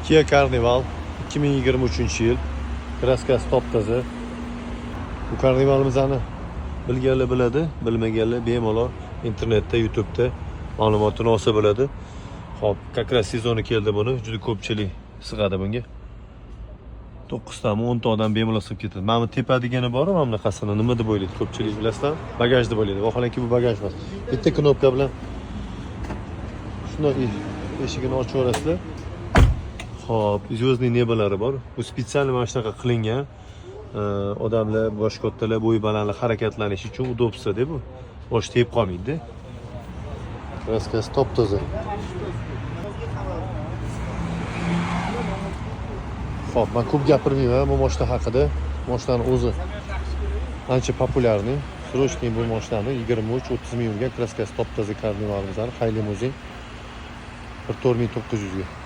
Kia Carnival 2023-yil. Kraskasi top-toza. Bu Carnivalimizni bilganlar biladi, bilmaganlar bemalol internetda, YouTube'da ma'lumotini olsa bo'ladi. Xo'p, как раз sezoni keldi buni. Juda ko'pchilik sig'adi bunga. 9 tami 10 ta odam bemalol sig'ib ketadi. Mana bu tepa degani bor, mana bunaqasini nima deb o'ylaydi ko'pchilik, bilasizlar? Bagaj deb o'ylaydi. Vaholanki bu bagaj emas. Bitta knopka bilan shunday eshigini ochib olasizlar. Xo'p, звездный nebalari bor. Bu spetsialniy mana shunaqa qilingan. Odamlar, bosh kattalar, bo'y balandlar harakatlanish uchun udobstvo-da bu. Bosh tegib qolmaydi-da. Kraskasi top-toza. Xo'p, men ko'p gapirmayman bu mashina haqida. Mashinaning o'zi ancha populyarniy. Срочный bu mashinani 23-30 ming yurgan kraskasi top-toza Carnivalimizni, Hay limuzin 14900 ga.